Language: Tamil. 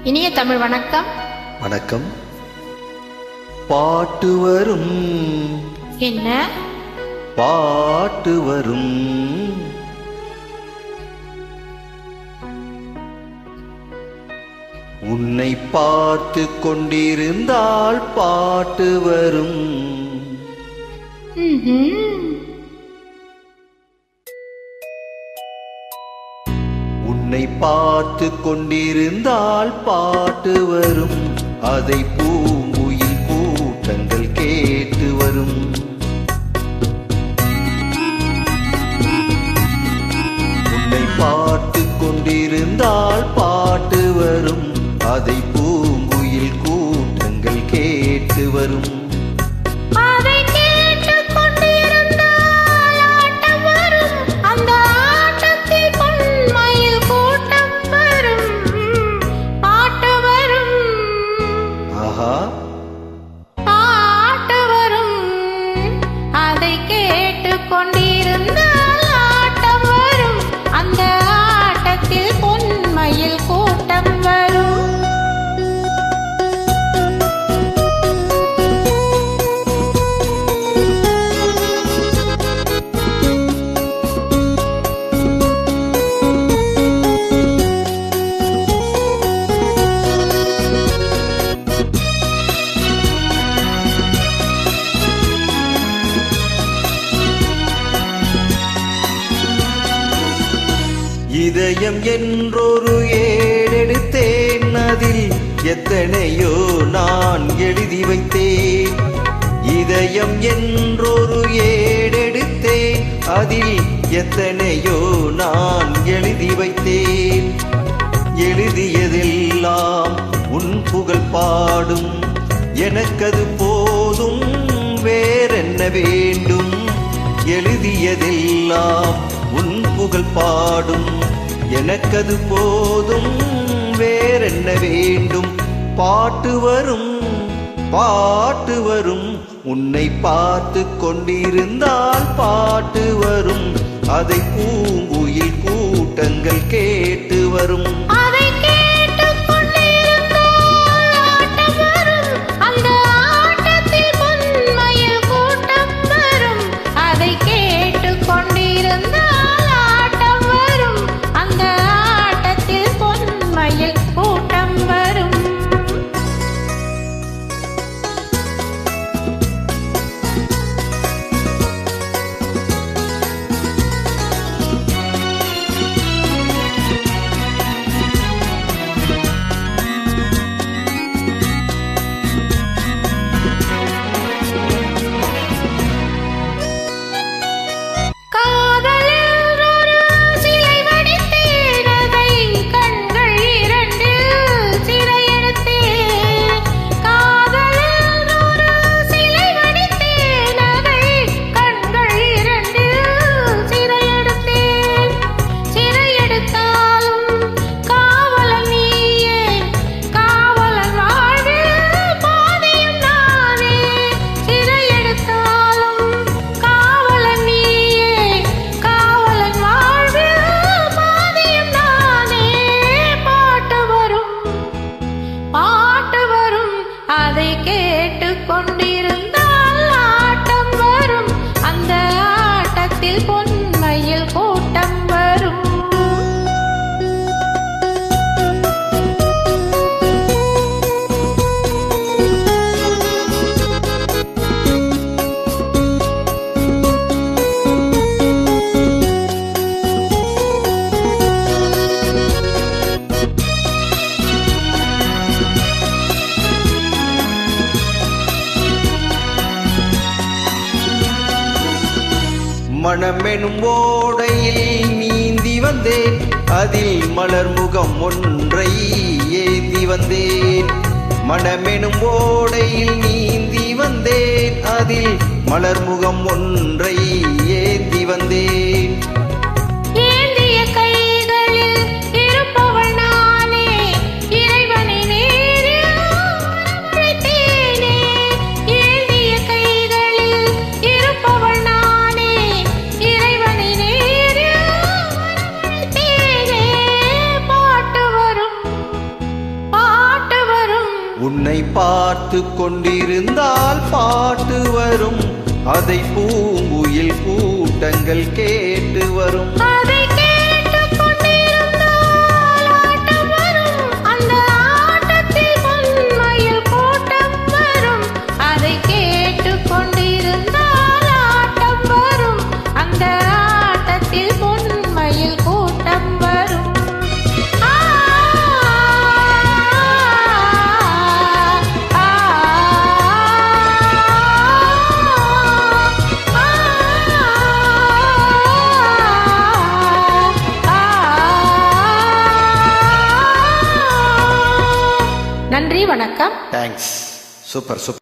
இனிய தமிழ் வணக்கம். வணக்கம். பாட்டு வரும். என்ன பாட்டு வரும்? உன்னை பார்த்து கொண்டிருந்தால் பாட்டு வரும். உன்னை பார்த்து கொண்டிருந்தால் பாட்டு வரும். அதை பூங்குயில் கூட்டங்கள் கேட்டு வரும். உன்னை பார்த்து கொண்டிருந்தால் பாட்டு வரும். அதை பூங்குயில் கூட்டங்கள் கேட்டு வரும். பாட்டு வரும், அதை கேட்டு கொண்டிருந்தால் ஆட்டம் வரும். அந்த ஆட்டத்தில் பொன்மயில் கூட்டம் வரும். இதயம் என்றொரு ஏடெடுத்தேன். அதில் எத்தனையோ நான் எழுதி வைத்தேன். இதயம் என்றொரு ஏடெடுத்தேன். அதில் எத்தனையோ நான் எழுதி வைத்தேன். எழுதியதெல்லாம் உன் புகழ் பாடும். எனக்கது போதும், வேறென்ன வேண்டும்? எழுதியதெல்லாம் உன் புகழ் பாடும். எனக்கது போதும், வேறென்ன வேண்டும்? பாட்டு வரும், பாட்டு வரும். உன்னை பார்த்து கொண்டிருந்தால் பாட்டு வரும். அதை பூங்குயில் கூட்டங்கள் கேட்டு வரும். அதை கேட்டு கொண்டிருந்தால் ஆட்டம் வரும். அந்த ஆட்டத்தில் பொன்மயில் கூட்டம் வரும். மனமெனும் ஓடையில் நீந்தி வந்தேன். அதில் மலர் முகம் ஒன்றை ஏந்தி வந்தேன். மனமெனும் ஓடையில் நீந்தி வந்தேன். அதில் மலர் முகம் ஒன்றை ஏந்தி வந்தேன். பாட்டு பார்த்து கொண்டிருந்தால் பாட்டு வரும், அதை பூங்குயில் கூட்டங்கள் கேட்டு வரும். அதை கேட்டுக் கொண்டிருந்தால் ஆட்டம் வரும், அந்த ஆட்டத்தில் பொன்மயில் கூட்டம் வரும். அதை கேட்டுக் கொண்டிருந்தால் ஆட்டம் வரும், அந்த ஆட்டத்தில் பொன்மயில் கூட்டம் வரும். ஆ, ஆ, நன்றி, வணக்கம். தேங்க்ஸ். Super super.